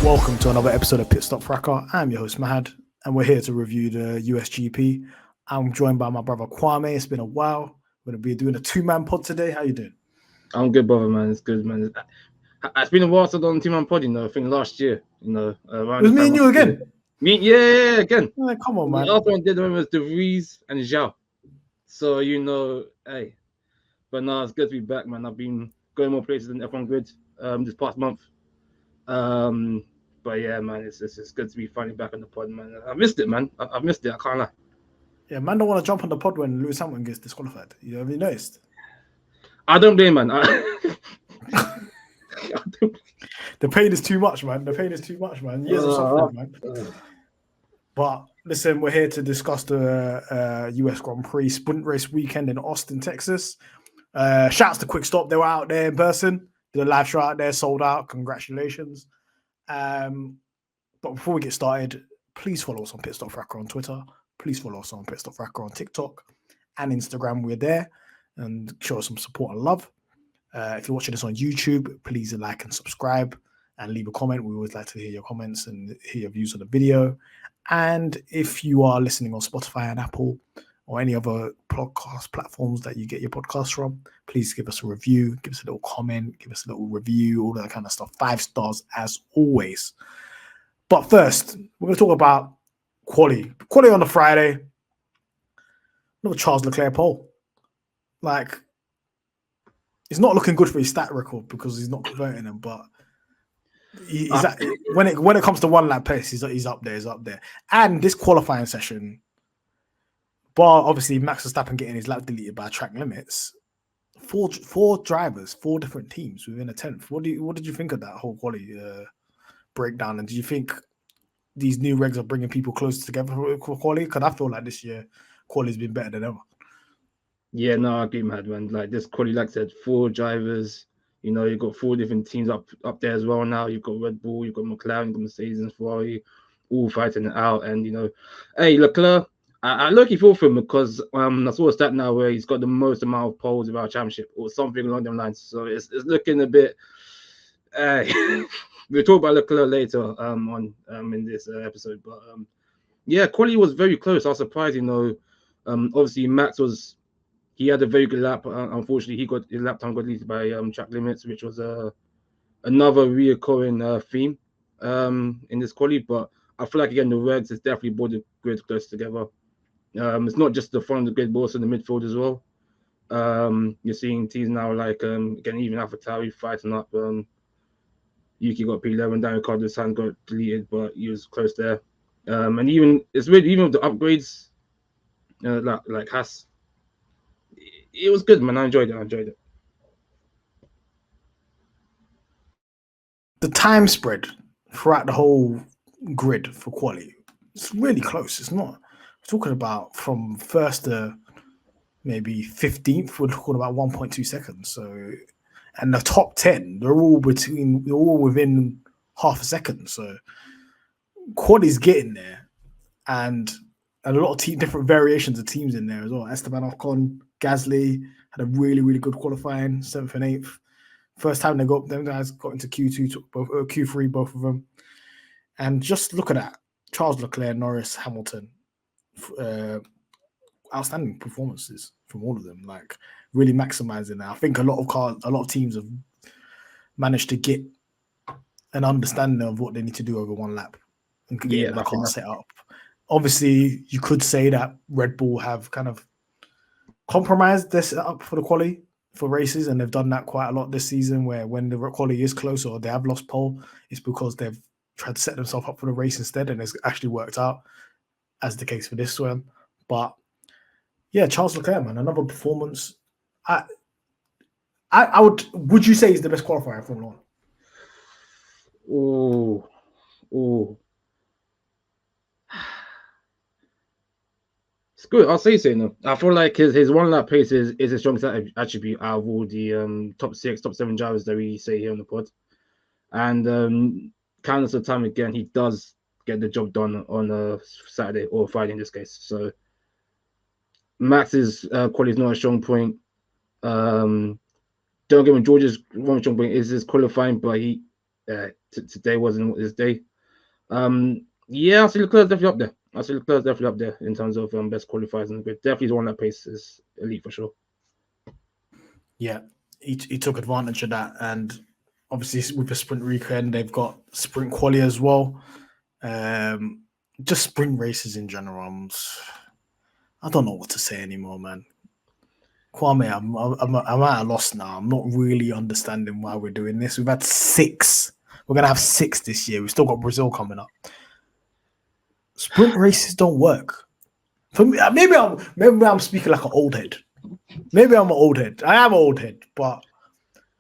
Welcome to another episode of Pitstop Fracas. I'm your host Mahad, and we're here to review the USGP. I'm joined by my brother Kwame. It's been a while. We're going to be doing a two-man pod today. How you doing? I'm good, brother, man. It's good, man. It's been a while since I've done two-man pod, I think last year, it was me and you again. Yeah, again. Like, come on, man. The other one did remember was De Vries and Zhao. So, hey. But no, it's good to be back, man. I've been going more places than F1 Grid this past month. But yeah, man, it's good to be finally back on the pod, man. I missed it, man. I missed it. I can't lie. Yeah, man, don't want to jump on the pod when Lewis Hamilton gets disqualified. Have you noticed? I don't blame, man. The pain is too much, man. Years of suffering, man. But listen, we're here to discuss the US Grand Prix sprint race weekend in Austin, Texas. Shouts to Quick Stop. They were out there in person. Did a live show out there, sold out. Congratulations. But before we get started, please follow us on Pitstop Fracas on Twitter. Please follow us on Pitstop Fracas on TikTok and Instagram. We're there. And show us some support and love. If you're watching this on YouTube, please like and subscribe and leave a comment. We always like to hear your comments and hear your views on the video. And if you are listening on Spotify and Apple or any other podcast platforms that you get your podcasts from, please give us a review, give us a little comment, give us a little review, all that kind of stuff. 5 stars as always. But first, we're going to talk about Quali. Quali on the Friday. Another Charles Leclerc pole. Like, it's not looking good for his stat record because he's not converting them, but when it comes to one lap pace, he's up there. He's up there. And this qualifying session, bar obviously Max Verstappen getting his lap deleted by track limits, four drivers, 4 different teams within a 10th. What did you think of that whole quality breakdown? And do you think these new regs are bringing people closer together for quality? Because I feel like this year quality's been better than ever. Yeah, no, I agree, man. Like this Quali, like I said, 4 drivers. You've got 4 different teams up there as well now. You've got Red Bull, you've got McLaren, you've got Mercedes and Ferrari, all fighting it out. And hey, Leclerc, I lucky feel for him because I saw a stat now where he's got the most amount of poles of our championship or something along them lines. So it's looking a bit. We'll talk about Leclerc later on in this episode, but yeah, Quali was very close. I was surprised. Obviously Max was. He had a very good lap. Unfortunately, his lap time got deleted by track limits, which was another reoccurring theme in this quali. But I feel like, again, the regs has definitely brought the grid close together. It's not just the front of the grid, but also in the midfield as well. You're seeing teams now like, again, even AlphaTauri fighting up. Yuki got P11, Daniel Ricciardo's hand got deleted, but he was close there. And it's weird, even with the upgrades, like Haas, it was good, man. I enjoyed it. The time spread throughout the whole grid for quali, it's really close. It's not. We're talking about from first to maybe 15th. We're talking about 1.2 seconds. So, and the top 10, they're all within half a second. So, quali's getting there, and a lot of different variations of teams in there as well. Esteban Ocon, Gasly had a really, really good qualifying, 7th and 8th. First time them guys got into Q2, Q3, both of them. And just look at that. Charles Leclerc, Norris, Hamilton, outstanding performances from all of them. Like, really maximizing that. I think a lot of teams have managed to get an understanding of what they need to do over one lap and get the car set up. Obviously, you could say that Red Bull have kind of compromised their setup for the quali for races, and they've done that quite a lot this season, where when the quali is close or they have lost pole, it's because they've tried to set themselves up for the race instead, and it's actually worked out, as the case for this one. But yeah, Charles Leclerc, man, another performance. Would you say he's the best qualifier in Formula 1? Oh. It's good. I'll say so. No, I feel like his one lap pace is his strongest attribute out of all the top 6, top 7 drivers that we say here on the pod. And countless of time again, he does get the job done on a Saturday or Friday in this case. So Max's quality is not a strong point. Don't get me, George's one strong point is his qualifying, but today wasn't his day. Yeah, I see Leclerc's definitely up there. I see Leclerc's definitely up there in terms of best qualifiers, and definitely the one that paces elite for sure. Yeah, he took advantage of that, and obviously with the sprint weekend, they've got sprint quali as well. Just sprint races in general. I don't know what to say anymore, man. Kwame, I'm at a loss now. I'm not really understanding why we're doing this. We've had 6. We're gonna have 6 this year. We've still got Brazil coming up. Sprint races don't work. For me, maybe I'm speaking like an old head. Maybe I'm an old head. I am an old head, but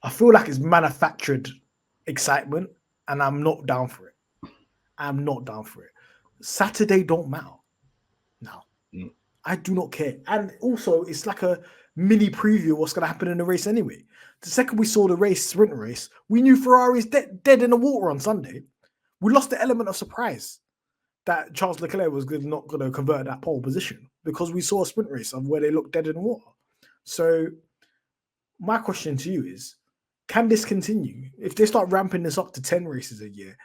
I feel like it's manufactured excitement, and I'm not down for it. I'm not down for it. Saturday don't matter now. I do not care. And also, it's like a mini preview of what's going to happen in the race anyway. The second we saw the sprint race, we knew Ferrari's dead in the water on Sunday. We lost the element of surprise that Charles Leclerc was not going to convert that pole position because we saw a sprint race of where they looked dead in the water. So my question to you is, can this continue? If they start ramping this up to 10 races a year,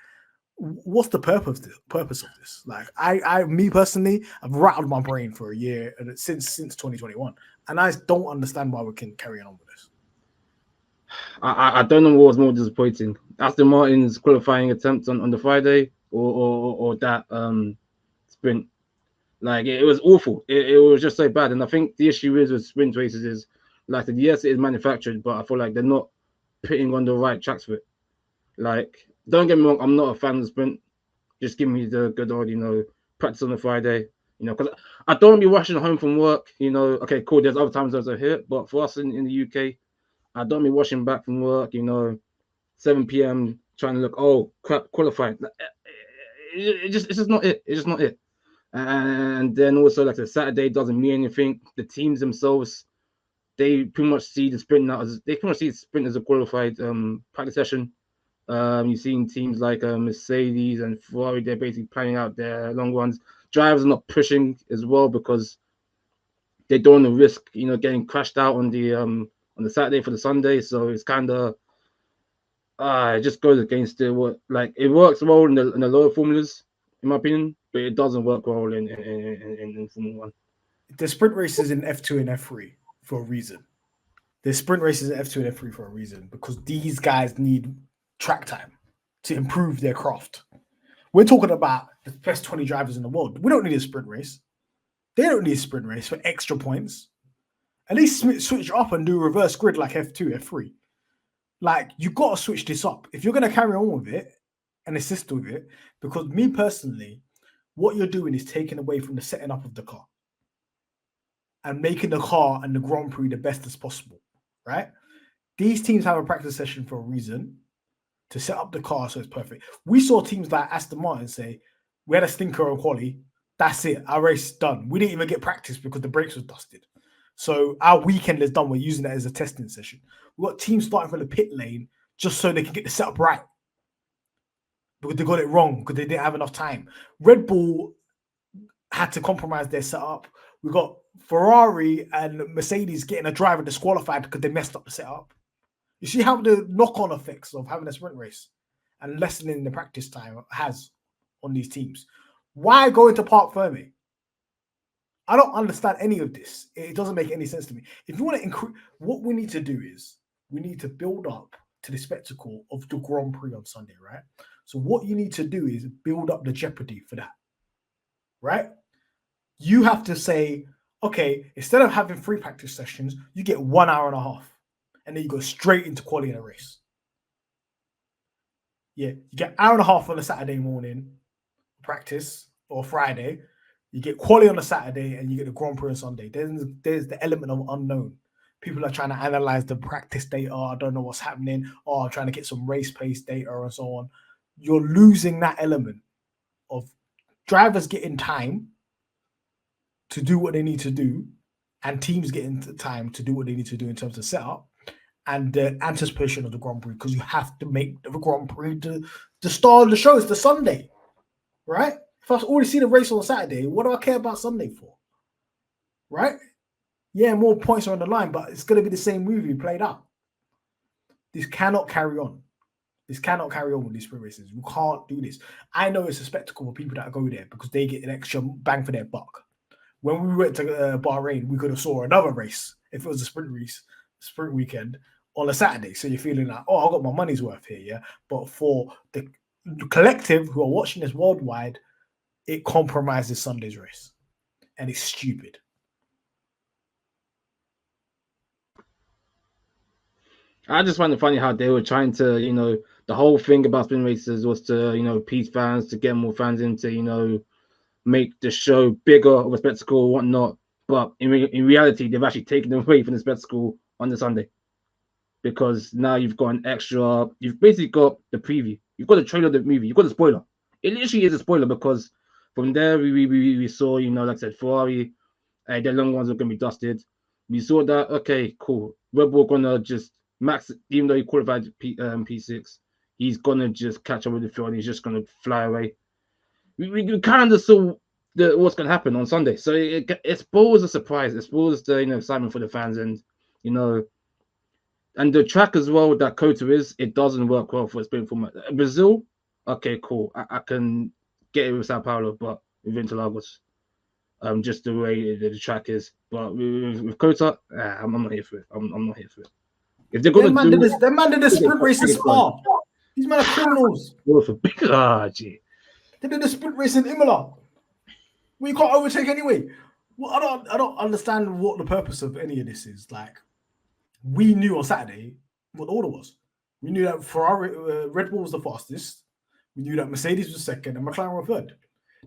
what's the purpose of this? Like, me personally, I've rattled my brain for a year since 2021, and I don't understand why we can carry on with this. I don't know what was more disappointing: Aston Martin's qualifying attempt on the Friday, or that sprint. Like, it was awful. It was just so bad. And I think the issue is with sprint races is, like, yes, it is manufactured, but I feel like they're not putting on the right tracks for it. Like, don't get me wrong, I'm not a fan of the sprint. Just give me the good old, practice on the Friday, because I don't want to be rushing home from work, Okay, cool, there's other times those are here, but for us in the UK, I don't be rushing back from work, 7 p.m. trying to look, oh crap, qualified. It's just not it. It's just not it. And then also, like, the Saturday doesn't mean anything. The teams themselves, they pretty much see the sprint as a qualified practice session. You've seen teams like Mercedes and Ferrari, they're basically planning out their long runs. Drivers are not pushing as well because they don't want to risk, getting crashed out on the Saturday for the Sunday. So it's kind of it just goes against it. It works well in the lower formulas, in my opinion, but it doesn't work well in Formula One. The sprint races in F2 and F3 for a reason. There's sprint races in F2 and F3 for a reason, because these guys need track time to improve their craft. We're talking about the best 20 drivers in the world. We don't need a sprint race. They don't need a sprint race for extra points. At least switch up and do reverse grid like F2, F3. Like, you got to switch this up. If you're going to carry on with it and assist with it, because me personally, what you're doing is taking away from the setting up of the car and making the car and the Grand Prix the best as possible, right? These teams have a practice session for a reason, to set up the car so it's perfect. We saw teams like Aston Martin say, we had a stinker on Quali, that's it, our race is done. We didn't even get practice because the brakes was dusted. So our weekend is done, we're using it as a testing session. We've got teams starting from the pit lane just so they can get the setup right, because they got it wrong, because they didn't have enough time. Red Bull had to compromise their setup. We got Ferrari and Mercedes getting a driver disqualified because they messed up the setup. You see how the knock-on effects of having a sprint race and lessening the practice time has on these teams. Why go into Parc Fermé? I don't understand any of this. It doesn't make any sense to me. If you want to increase, what we need to do is we need to build up to the spectacle of the Grand Prix on Sunday, right? So what you need to do is build up the jeopardy for that, right? You have to say, okay, instead of having 3 practice sessions, you get 1 hour and a half. And then you go straight into quali in a race. Yeah, you get an hour and a half on a Saturday morning practice or Friday. You get quali on a Saturday and you get the Grand Prix on Sunday. There's the element of unknown. People are trying to analyze the practice data. I don't know what's happening. I'm trying to get some race pace data and so on. You're losing that element of drivers getting time to do what they need to do and teams getting time to do what they need to do in terms of setup. And the anticipation of the Grand Prix, because you have to make the Grand Prix the star of the show. It's the Sunday, right? If I already see the race on Saturday, what do I care about Sunday for? Right? Yeah, more points are on the line, but it's going to be the same movie played out. This cannot carry on. This cannot carry on with these sprint races. We can't do this. I know it's a spectacle for people that go there because they get an extra bang for their buck. When we went to Bahrain, we could have saw another race if it was a sprint weekend on a Saturday. So you're feeling like, oh, I got my money's worth here, yeah. But for the collective who are watching this worldwide, it compromises Sunday's race, and it's stupid. I just find it funny how they were trying to, the whole thing about sprint races was to, appease fans, to get more fans into, make the show bigger of a spectacle, whatnot. But in reality, they've actually taken away from the spectacle on the Sunday, because now you've got an extra. You've basically got the preview. You've got the trailer of the movie. You've got the spoiler. It literally is a spoiler, because from there we saw, like I said, Ferrari, their long ones are going to be dusted. We saw that. Okay, cool. Red Bull gonna just Max, even though he qualified P6, he's gonna just catch up with the field and he's just gonna fly away. We kind of saw what's gonna happen on Sunday, so it spoils the surprise, it spoils the excitement for the fans, and and the track as well that Kota is, it doesn't work well for a sprint format. Brazil, okay, cool, I can get it with Sao Paulo, but with Interlagos, just the way the track is, but with Kota, I'm not here for it. I'm not here for it. If they're going to do this, that man did a sprint race in Spa. These men are criminals. Gee. They did a sprint race in Imola. We can't overtake anyway. Well, I don't understand what the purpose of any of this is. Like, we knew on Saturday what the order was. We knew that Ferrari, Red Bull was the fastest. We knew that Mercedes was second and McLaren were third.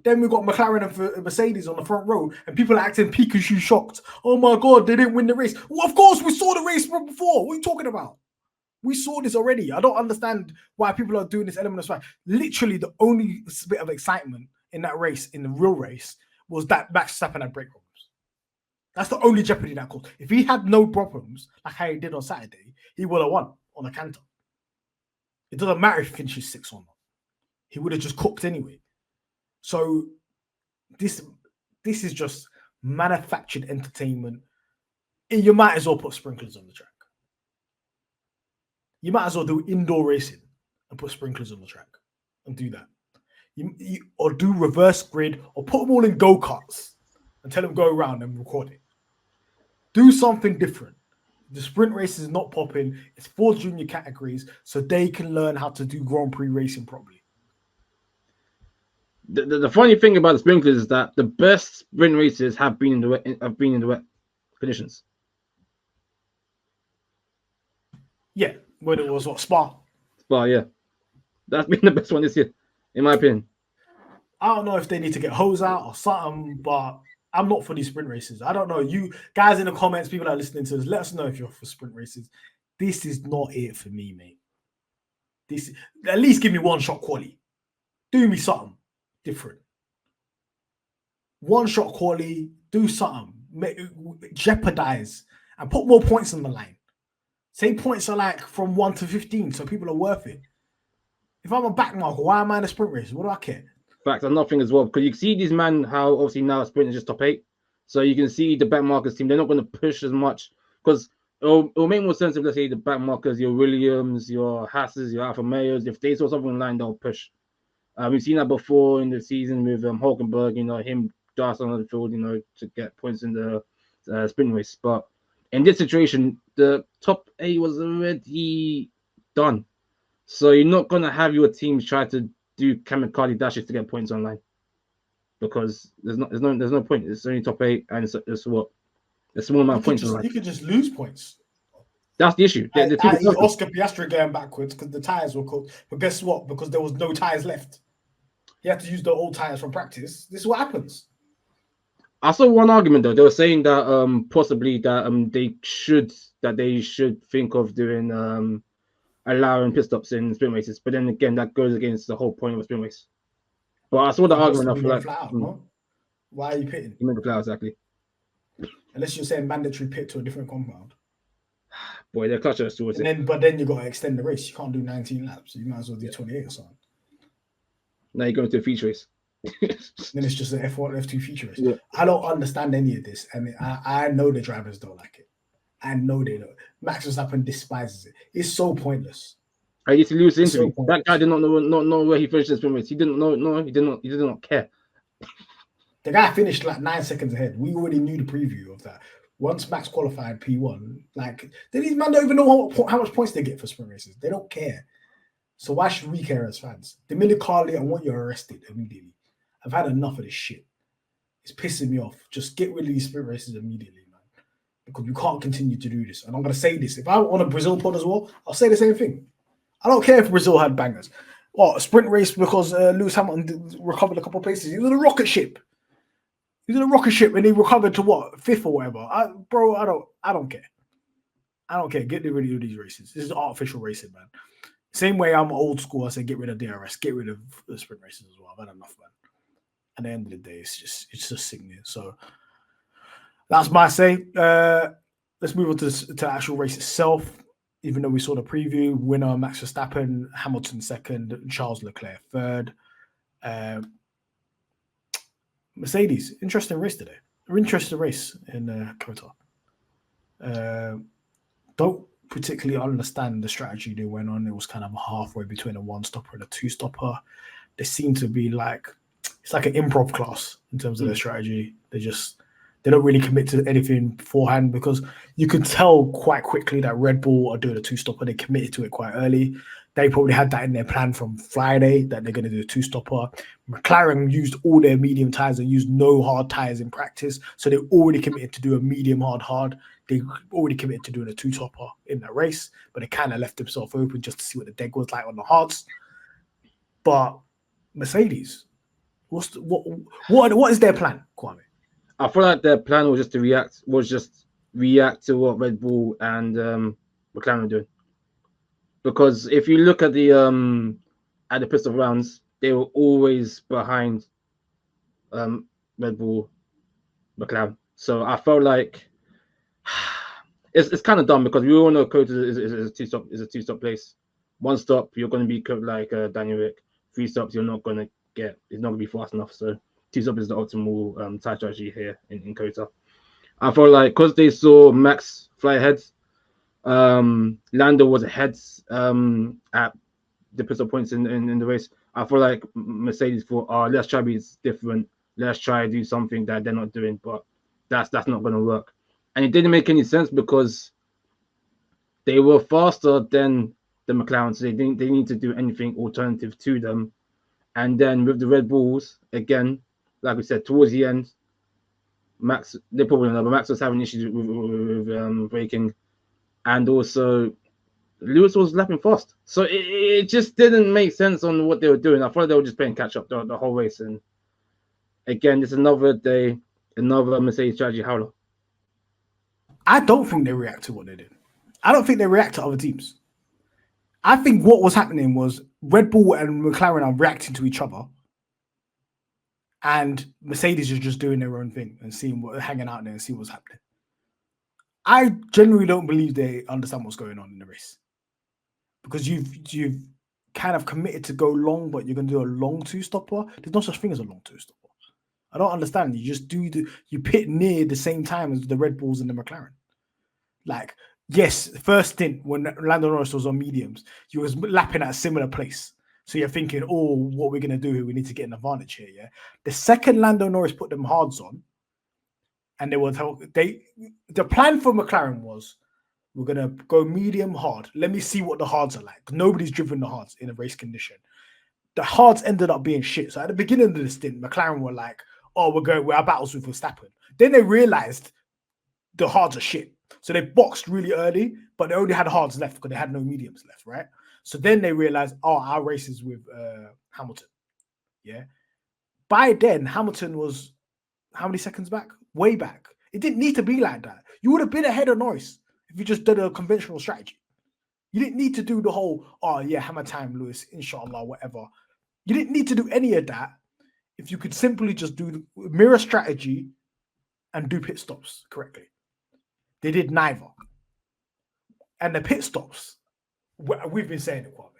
Then we got McLaren and Mercedes on the front row, and people are acting Pikachu shocked. Oh my God, they didn't win the race. Well, of course, we saw the race from before. What are you talking about? We saw this already. I don't understand why people are doing this element of swag. Literally, the only bit of excitement in that race, in the real race, was that Max Verstappen had brake problems. That's the only jeopardy that caused. If he had no problems, like how he did on Saturday, he would have won on a canter. It doesn't matter if he finishes 6th or not. He would have just cooked anyway. So this is just manufactured entertainment. You might as well put sprinklers on the track. You might as well do indoor racing and put sprinklers on the track and do that. Or do reverse grid, or put them all in go-karts and tell them go around and record it. Do something different. The sprint race is not popping. It's for junior categories, so they can learn how to do Grand Prix racing properly. The funny thing about the sprinklers is that the best sprint races have been in the wet conditions. Yeah, when it was Spa. Spa, yeah, that's been the best one this year, in my opinion. I don't know if they need to get hose out or something, but I'm not for these sprint races. I don't know. You guys in the comments, people that are listening to this, let us know if you're for sprint races. This is not it for me, mate. This, at least give me one shot quali. Do me something different. One shot quali, do something. Jeopardize and put more points on the line. Say points are like from 1 to 15, so people are worth it. If I'm a backmarker, why am I in a sprint race? What do I care? Fact, and nothing as well, because you see these men how obviously now sprint is just top 8, so you can see the backmarkers team, they're not going to push as much, because it'll make more sense if, let's say, the backmarkers, your Williams, your Hasses, your Alfa Romeos, if they saw something in line, they'll push. We've seen that before in the season with Hulkenberg, him dancing on the field, to get points in the sprint race. But in this situation, the top 8 was already done, so you're not going to have your teams try to do kamikaze dashes to get points online, because there's no point. It's only top 8, and it's what a small amount of points. You could just lose points. That's the issue. Oscar Piastri going backwards because the tires were cooked. But guess what? Because there was no tires left, he had to use the old tires from practice. This is what happens. I saw one argument though. They were saying that possibly that they should think of doing allowing pit stops in sprint races, but then again, that goes against the whole point of a sprint race. But I saw the argument. I feel like, why are you pitting? You meant the flat, exactly. Unless you're saying mandatory pit to a different compound. Boy, they're clutching us towards it. But then you got to extend the race. You can't do 19 laps. So you might as well do 28 or something. Now you're going to a feature race. Then it's just an F1, F2 feature race. Yeah. I don't understand any of this. I mean, I know the drivers don't like it. I know they don't. Max Verstappen despises it. It's so pointless. I used to lose the It's so interview. That guy pointless. did not know where he finished his sprint race. He didn't know. No, he did not care. The guy finished like 9 seconds ahead. We already knew the preview of that. Once Max qualified P1, like these men don't even know how much points they get for sprint races. They don't care. So why should we care as fans? The minute Carly, I want you arrested immediately. I've had enough of this shit. It's pissing me off. Just get rid of these sprint races immediately, man. Because we can't continue to do this. And I'm going to say this. If I on a Brazil pod as well, I'll say the same thing. I don't care if Brazil had bangers. A sprint race because Lewis Hamilton recovered a couple of places. He was on a rocket ship. He was on a rocket ship and he recovered to what? 5th or whatever. I don't care. I don't care. Get rid of these races. This is artificial racing, man. Same way I'm old school. I say get rid of DRS. Get rid of the sprint races as well. I've had enough, man. At the end of the day, it's just sickening. So that's my say. Let's move on to the actual race itself. Even though we saw the preview, winner Max Verstappen, Hamilton second, Charles Leclerc third. Mercedes, interesting race today. Interesting race in Qatar. Don't particularly understand the strategy they went on. It was kind of halfway between a one-stopper and a two-stopper. They seem to be like, it's like an improv class in terms of their strategy. They don't really commit to anything beforehand because you can tell quite quickly that Red Bull are doing a two-stopper. They committed to it quite early. They probably had that in their plan from Friday that they're going to do a two-stopper. McLaren used all their medium tires and used no hard tires in practice. So they already committed to do a medium hard. They already committed to doing a two-stopper in that race, but they kind of left themselves open just to see what the deck was like on the hards. But Mercedes, what is their plan, Kwame? I feel like their plan was just to react to what Red Bull and McLaren were doing. Because if you look at the pit-stop rounds, they were always behind Red Bull, McLaren. So I felt like it's kind of dumb because we all know Qatar is a two-stop place. One stop, you're going to be like Daniel Rick. 3 stops, you're not going to get. It's not going to be fast enough. So 2 stop is the optimal tire strategy here in Qatar. I felt like because they saw Max fly ahead, Lando was ahead at the pit-stop points in the race. I feel like Mercedes thought, let's try to be different. Let's try to do something that they're not doing, but that's not going to work. And it didn't make any sense because they were faster than the McLaren, so they need to do anything alternative to them. And then with the Red Bulls, again, like we said, towards the end, Max, they probably know, but Max was having issues with braking. And also, Lewis was lapping fast. So it just didn't make sense on what they were doing. I thought they were just playing catch-up the whole race. And again, it's another day, another Mercedes strategy howler. I don't think they react to what they did. I don't think they react to other teams. I think what was happening was Red Bull and McLaren are reacting to each other. And Mercedes is just doing their own thing and hanging out there and seeing what's happening. I genuinely don't believe they understand what's going on in the race. Because you've kind of committed to go long, but you're going to do a long two-stopper. There's no such thing as a long two-stopper. I don't understand. You just you pit near the same time as the Red Bulls and the McLaren. Like, yes, first stint when Lando Norris was on mediums, he was lapping at a similar place. So you're thinking, what we're going to do here, we need to get an advantage here, yeah? The second Lando Norris put them hards on, and the plan for McLaren was, we're going to go medium hard. Let me see what the hards are like. Nobody's driven the hards in a race condition. The hards ended up being shit. So at the beginning of the stint, McLaren were like, we're our battles with Verstappen. Then they realized the hards are shit. So they boxed really early, but they only had hards left because they had no mediums left, right? So then they realized, our race is with Hamilton. Yeah. By then, Hamilton was how many seconds back? Way back. It didn't need to be like that. You would have been ahead of Norris if you just did a conventional strategy. You didn't need to do the whole, hammer time, Lewis, inshallah, whatever. You didn't need to do any of that if you could simply just do the mirror strategy and do pit stops correctly. They did neither. And the pit stops, we've been saying it, Kwame.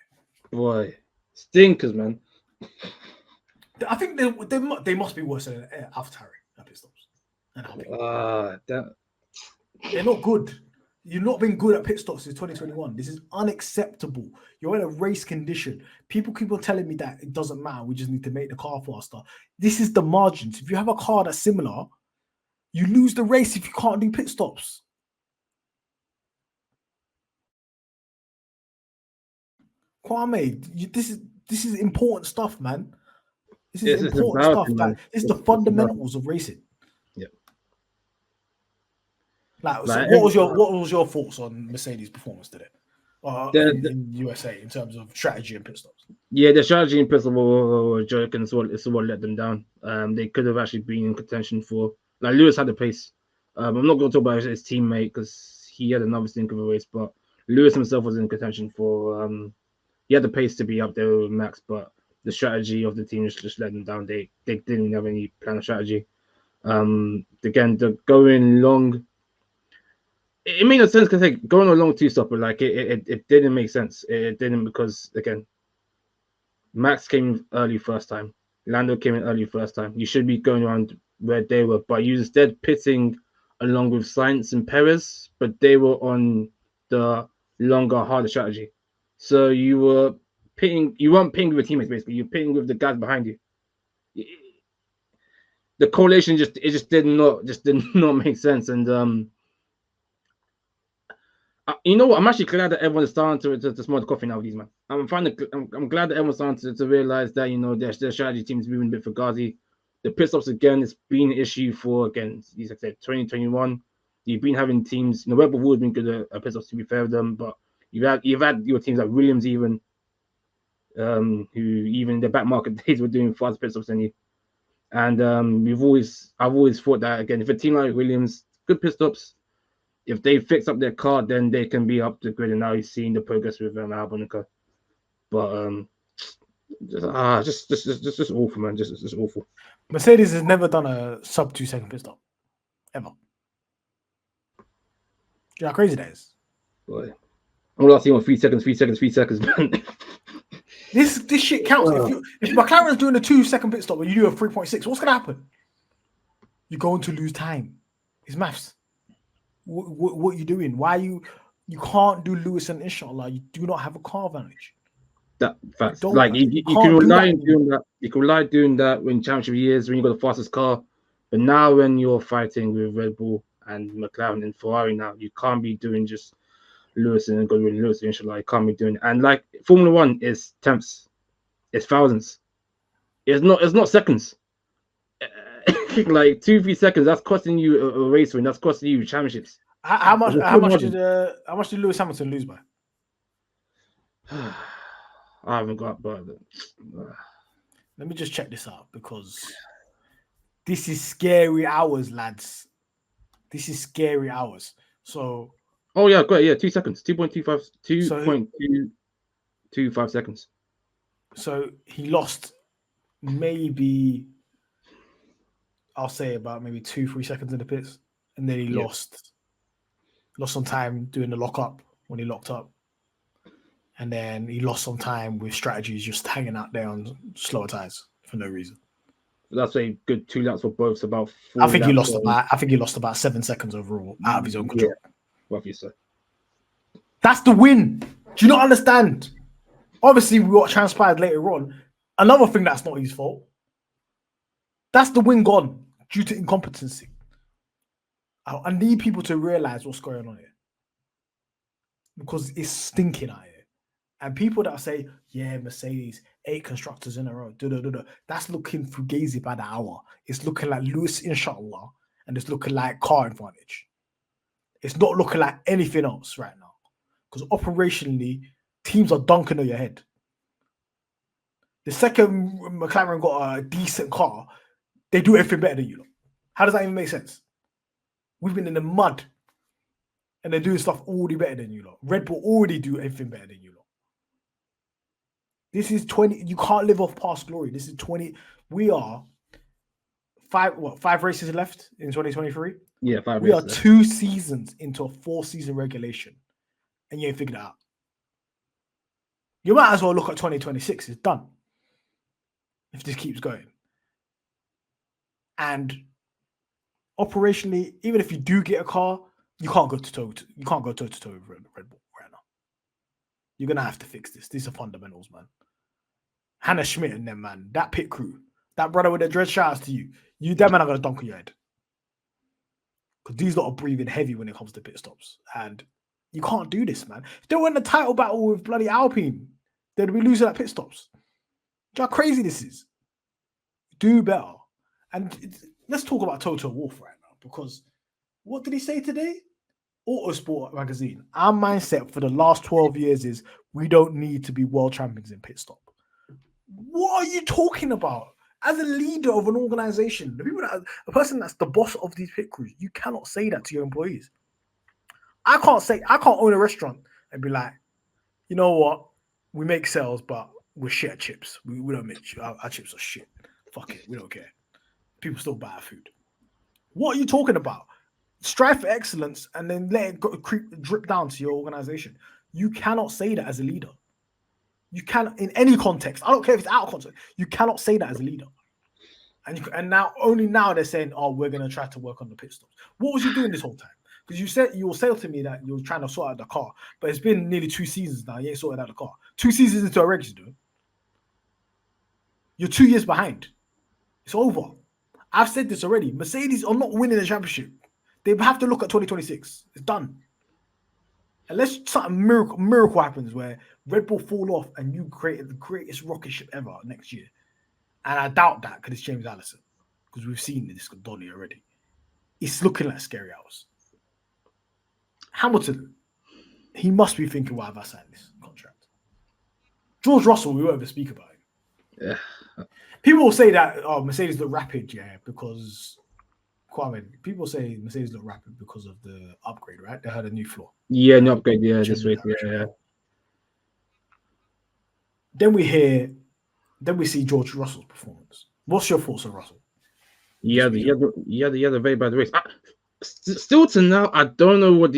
Boy, stinkers, man. I think they must be worse than AlphaTauri pit stops. They're not good. You've not been good at pit stops since 2021. This is unacceptable. You're in a race condition. People keep on telling me that it doesn't matter. We just need to make the car faster. This is the margins. If you have a car that's similar, you lose the race if you can't do pit stops. Kwame, this is important stuff, man. This is important stuff. Like, this is the fundamentals of racing. Yeah. Like, so what was your thoughts on Mercedes' performance today, in USA in terms of strategy and pit stops? Yeah, the strategy in pit stops were joking. It's what let them down. They could have actually been in contention for. Like Lewis had the pace. I'm not going to talk about his teammate because he had another stink of a race, but Lewis himself was in contention for. He had the pace to be up there with Max, but the strategy of the team just let them down. They didn't have any plan of strategy. Again, the going long. It made no sense because going on a long two-stopper, like it didn't make sense. It didn't because again, Max came in early first time. Lando came in early first time. You should be going around where they were, but you instead pitting along with Sainz and Perez, but they were on the longer, harder strategy. So you were pitting. You weren't pitting with teammates basically. You're pitting with the guys behind you. The correlation just did not make sense. And you know what? I'm actually glad that everyone's starting to smell the coffee now with these, man. I'm glad that everyone's starting to realize that, you know, their strategy team is moving a bit for Fugazi. The pit stops again, it's been an issue for, again, as I said, 2021. You've been having teams, you know, Red Bull have always been good at pit stops, to be fair with them, but you've had your teams like Williams even, who even in the back market days were doing faster pit stops than you. And I've always thought that, again, if a team like Williams, good pit stops, if they fix up their car, then they can be up the grid. And now you're seeing the progress with Albon. But just awful, man. Just awful. Mercedes has never done a sub 2 second pit stop, ever. Do you know how crazy that is? Boy, I'm last on 3 seconds, man. This shit counts. If McLaren's doing a 2 second pit stop and you do a 3.6, what's gonna happen? You're going to lose time. It's maths. What are you doing? Why you can't do Lewis and Inshallah? You do not have a car advantage. That facts. Like you can rely on doing that. You can rely doing that when championship years when you got the fastest car, but now when you're fighting with Red Bull and McLaren and Ferrari, now you can't be doing just Lewis and go with Lewis and Inshallah. You can't be doing it. And like Formula One is tenths, it's thousands. It's not seconds. Like 2-3 seconds, that's costing you a race win. That's costing you championships. How much did Lewis Hamilton lose by? I haven't got, but let me just check this out because this is scary hours, lads. This is scary hours. So, oh yeah, great, yeah, 2 seconds, 2.25 seconds. So he lost maybe. I'll say about maybe 2-3 seconds in the pits, and then he lost some time doing the lockup when he locked up, and then he lost some time with strategies just hanging out there on slower tires for no reason. That's a good 2 laps for both. About 4 I think he lost about 7 seconds overall out of his own control. Yeah, roughly so. That's the win. Do you not understand? Obviously, what transpired later on. Another thing that's not his fault. That's the win gone due to incompetency. I need people to realize what's going on here because it's stinking out here. And people that say, yeah, Mercedes, 8 constructors in a row, that's looking fugazi by the hour. It's looking like Lewis, inshallah, and it's looking like car advantage. It's not looking like anything else right now because operationally, teams are dunking on your head. The second McLaren got a decent car, they do everything better than you lot. How does that even make sense? We've been in the mud and they're doing stuff already better than you lot. Red Bull already do everything better than you lot. This is 20. You can't live off past glory. This is 20. We are 5 races left in 2023? Yeah, 5 races. We are 2 seasons into a 4-season regulation and you ain't figured it out. You might as well look at 2026. It's done. If this keeps going. And operationally, even if you do get a car, You can't go toe to toe with Red Bull right now. You're gonna have to fix this. These are fundamentals, man. Hannah Schmidt and them, man. That pit crew, that brother with the dread. Shout outs to you. You them man are gonna dunk on your head. Because these lot are breathing heavy when it comes to pit stops. And you can't do this, man. If they were in the title battle with bloody Alpine, they'd be losing at pit stops. Do you know how crazy this is? Do better. And let's talk about Toto Wolff right now. Because what did he say today? Autosport magazine. Our mindset for the last 12 years is we don't need to be world champions in pit stop. What are you talking about? As a leader of an organization, a person that's the boss of these pit crews, you cannot say that to your employees. I can't own a restaurant and be like, you know what? We make sales, but we're shit at chips. We don't make our chips are shit. Fuck it, we don't care. People still buy our food. What are you talking about? Strive for excellence and then let it drip down to your organization. You cannot say that as a leader. You cannot, in any context. I don't care if it's out of context. You cannot say that as a leader. And now only now they're saying, "Oh, we're gonna try to work on the pit stops." What was you doing this whole time? Because you said you will say to me that you were trying to sort out the car, but it's been nearly 2 seasons now. You ain't sorted out the car. 2 seasons into a race, dude. You're 2 years behind. It's over. I've said this already. Mercedes are not winning the championship. They have to look at 2026. It's done. Unless something miracle happens where Red Bull fall off and you create the greatest rocket ship ever next year. And I doubt that because it's James Allison. Because we've seen this with Donny already. It's looking like scary hours. Hamilton, he must be thinking, why have I signed this contract? George Russell, we won't ever speak about him. Yeah. People will say that, Mercedes look rapid, because Kwame, people say Mercedes look rapid because of the upgrade, right? They had a new floor. Yeah, new upgrade, this week, yeah. Then we see George Russell's performance. What's your thoughts on Russell? He had a very bad race. Still to now, I don't know if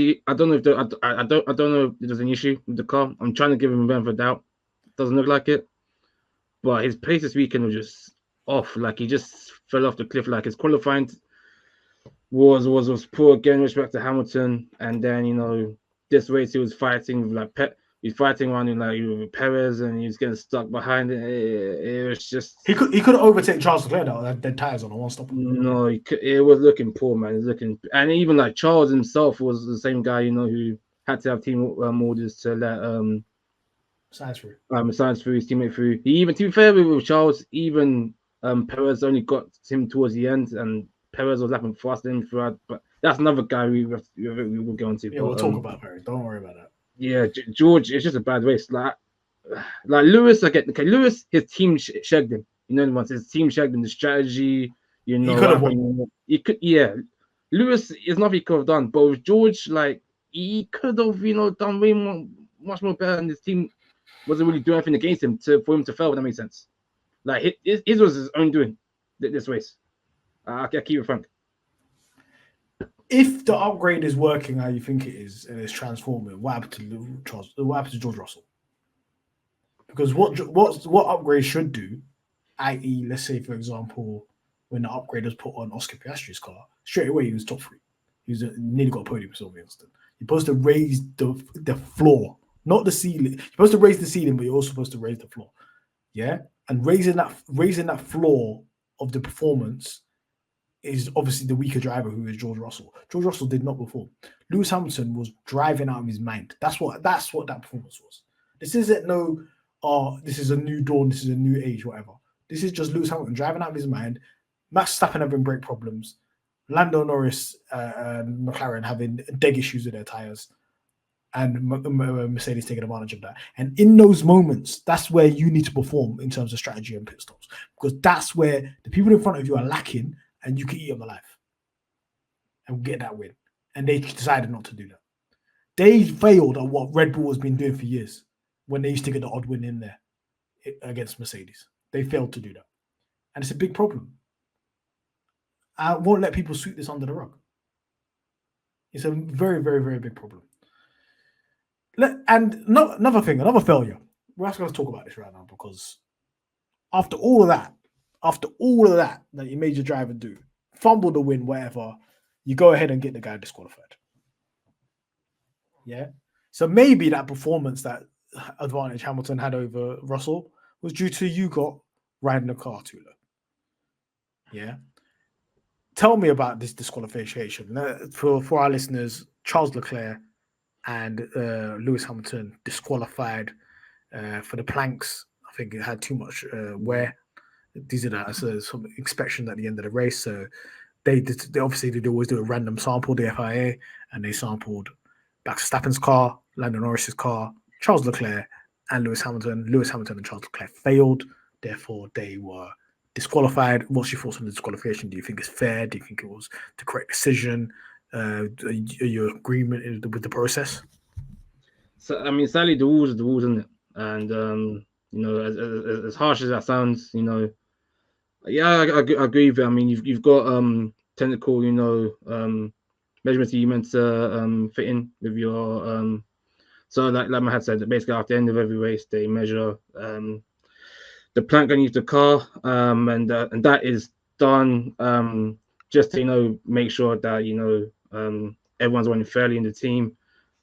there's an issue with the car. I'm trying to give him a benefit of doubt. Doesn't look like it. But his pace this weekend was just off. Like he just fell off the cliff. Like his qualifying was poor again with respect to Hamilton. And then, this race he was fighting with he's fighting around with Perez and he's getting stuck behind it. It was just he could overtake Charles Leclerc now. That dead tires on a one stop. No, it was looking poor, man. And even Charles himself was the same guy, who had to have team orders to let Science through his teammate through. To be fair with Charles, even Perez only got him towards the end, and Perez was lapping faster than him throughout. But that's another guy we will go into. Yeah, we'll talk about Perez. Don't worry about that. Yeah, George, it's just a bad race. Like Lewis, Lewis, his team shagged him. His team shagged him. The strategy, he could have won. Lewis is nothing he could have done, but with George, he could have, done way much more better, and his team wasn't really doing anything against him for him to fail. If that makes sense. His was his own doing this race. I keep it frank. If the upgrade is working how you think it is and it's transforming, what happened to George Russell? Because what upgrade should do, i.e., let's say for example, when the upgrade was put on Oscar Piastri's car, straight away he was top 3. He nearly got a podium for Silverstone. You're supposed to raise the floor, not the ceiling. You're supposed to raise the ceiling, but you're also supposed to raise the floor. Yeah, and raising that floor of the performance is obviously the weaker driver, who is George Russell. George Russell did not perform. Lewis Hamilton was driving out of his mind. That's what that performance was. This isn't this is a new dawn, this is a new age, whatever. This is just Lewis Hamilton driving out of his mind. Max Verstappen having brake problems. Lando Norris and McLaren having deg issues with their tires. And Mercedes taking advantage of that. And in those moments, that's where you need to perform in terms of strategy and pit stops. Because that's where the people in front of you are lacking and you can eat them alive and get that win. And they decided not to do that. They failed at what Red Bull has been doing for years when they used to get the odd win in there against Mercedes. They failed to do that. And it's a big problem. I won't let people sweep this under the rug. It's a very, very, very big problem. And another failure. We're actually going to talk about this right now because after all of that you made your driver do, fumble the win, whatever, you go ahead and get the guy disqualified. Yeah. So maybe that performance, that advantage Hamilton had over Russell, was due to you got riding the car too low. Yeah. Tell me about this disqualification. For our listeners, Charles Leclerc and Lewis Hamilton disqualified for the planks. I think it had too much wear. These are some inspection at the end of the race. So they obviously they always do a random sample, the FIA, and they sampled Max Verstappen's car, Lando Norris's car, Charles Leclerc, and Lewis Hamilton. Lewis Hamilton and Charles Leclerc failed. Therefore, they were disqualified. What's your thoughts on the disqualification? Do you think it's fair? Do you think it was the correct decision? Are you agreement with the process? So I mean, sadly, the rules are the rules, isn't it? And you know, as harsh as that sounds, you know, yeah, I agree with it. I mean, you've got technical, you know, measurements that you meant to fit in with your so like Mahad said, that basically after the end of every race they measure the plank underneath the car, and that is done just to, you know, make sure that, you know, everyone's running fairly in the team.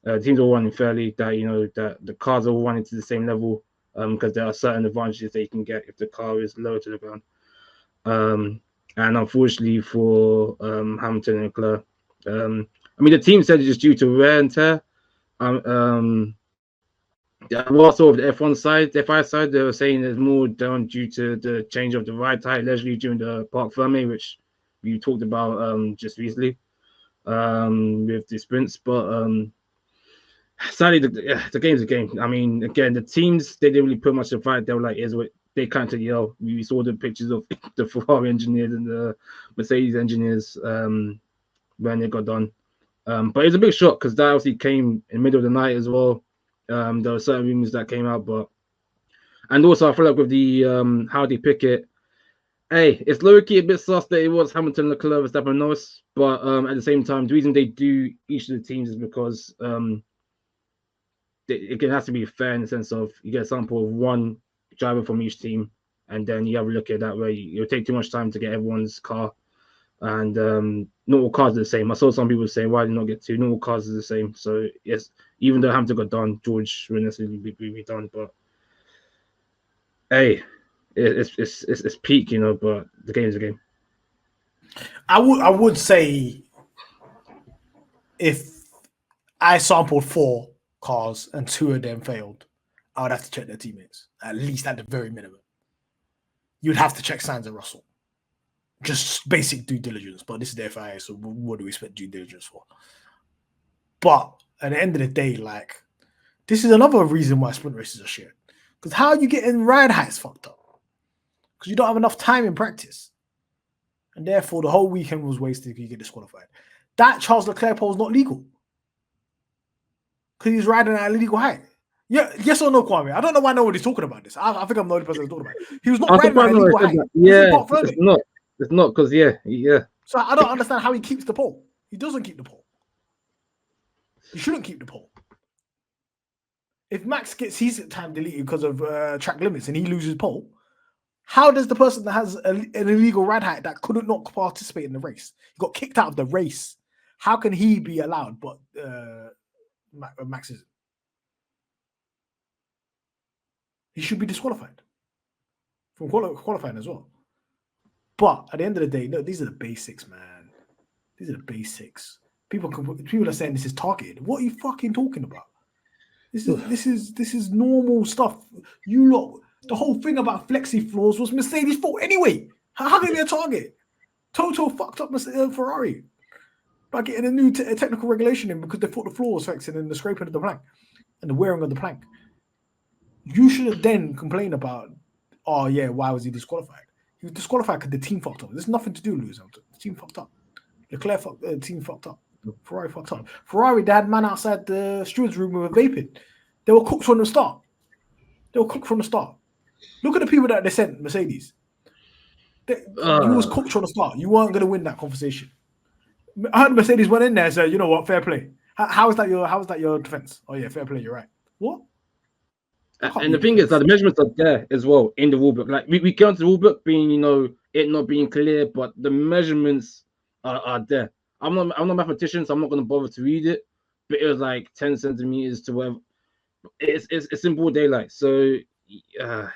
Teams are all running fairly, that, you know, that the cars are all running to the same level, because there are certain advantages that you can get if the car is lower to the ground. And unfortunately for Hamilton and Leclerc, I mean, the team said it's just due to wear and tear. Also, of the F1 side, the F5 side, they were saying it's more down due to the change of the ride type, allegedly during the Parc Fermé, which we talked about just recently with the sprints. But sadly, the game's a game. I mean, again, the teams, they didn't really put much of a fight. They were like, "Is what." They kind of yell. We saw the pictures of the Ferrari engineers and the Mercedes engineers when they got done. But it was a big shock because that obviously came in the middle of the night as well. There were certain rumors that came out, and also I feel like with the how they pick it, hey, it's low-key a bit sus that it was Hamilton, Leclerc, Verstappen, Norris, but at the same time, the reason they do each of the teams is because it has to be fair in the sense of you get a sample of one driver from each team, and then you have a look at that way. It'll take too much time to get everyone's car, and not all cars are the same. I saw some people saying, why did not get two? Not all cars are the same. So yes, even though Hamilton got done, George wouldn't necessarily be done. But hey, it's peak, you know. But the game's a game. I would say if I sampled 4 cars and 2 of them failed, I would have to check their teammates, at least at the very minimum. You'd have to check Sainz and Russell. Just basic due diligence, but this is the FIA, so what do we expect due diligence for? But at the end of the day, like, this is another reason why sprint races are shit. Because how are you getting ride heights fucked up? Because you don't have enough time in practice. And therefore, the whole weekend was wasted because you get disqualified. That Charles Leclerc pole is not legal. Because he's riding at a legal height. Yeah, yes or no, Kwame? I don't know why nobody's talking about this. I think I'm the only person who's talking about it. He was not riding at a legal height. Yeah, it's not because yeah. So I don't understand how he keeps the pole. He doesn't keep the pole. He shouldn't keep the pole. If Max gets his time deleted because of track limits and he loses pole, how does the person that has an illegal ride height that couldn't not participate in the race, he got kicked out of the race, how can he be allowed but Max isn't? He should be disqualified from qualifying as well. But at the end of the day, no, these are the basics, man. These are the basics. People are saying this is targeted. What are you fucking talking about? This is normal stuff. You lot, the whole thing about flexi floors was Mercedes' fault anyway. How can it be a target? Toto fucked up Ferrari by getting a new technical regulation in because they thought the floor was flexing and the scraping of the plank and the wearing of the plank. You should have then complained about, oh yeah, why was he disqualified? He was disqualified because the team fucked up. There's nothing to do with Lewis Hamilton. The team fucked up. Leclerc fucked the team fucked up. Ferrari fucked up. Ferrari, they had man outside the steward's room with a vaping. They were cooked from the start. Look at the people that they sent, Mercedes. You was cooked from the start. You weren't going to win that conversation. I heard Mercedes went in there and said, you know what, fair play. How is that your defense? Oh yeah, fair play, you're right. What? And the thing is that the measurements are there as well in the rulebook. Like we get onto the rulebook being, you know, it not being clear, but the measurements are there. I'm not a mathematician, so I'm not going to bother to read it. but it was like 10 centimeters to whatever. It's in broad daylight, so again,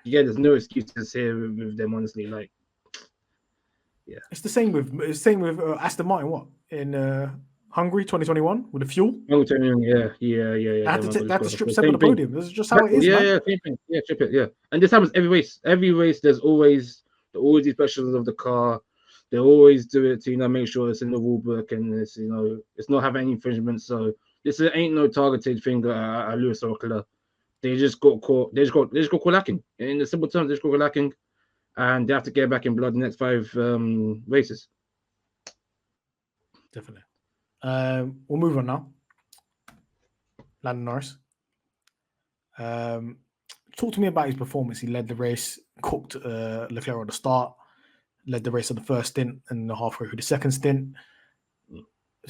there's no excuses here with them. Honestly, like, yeah, it's the same with Aston Martin. What in Hungary 2021 with the fuel? yeah. They had to strip Seb on Same the thing. podium. This is just how it is, man. Yeah, same thing. Yeah, strip it. Yeah, and this happens every race. Every race, there's always these specials of the car. They always do it to make sure it's in the rule book and it's it's not having any infringement. So this ain't no targeted thing at Lewis or Leclerc. They just got caught. They just got caught lacking. In the simple terms, they just got lacking, and they have to get back in blood the next 5 races. Definitely. We'll move on now. Lando Norris. Talk to me about his performance. He led the race, cooked Leclerc on the start, led the race on the first stint, and halfway through the second stint.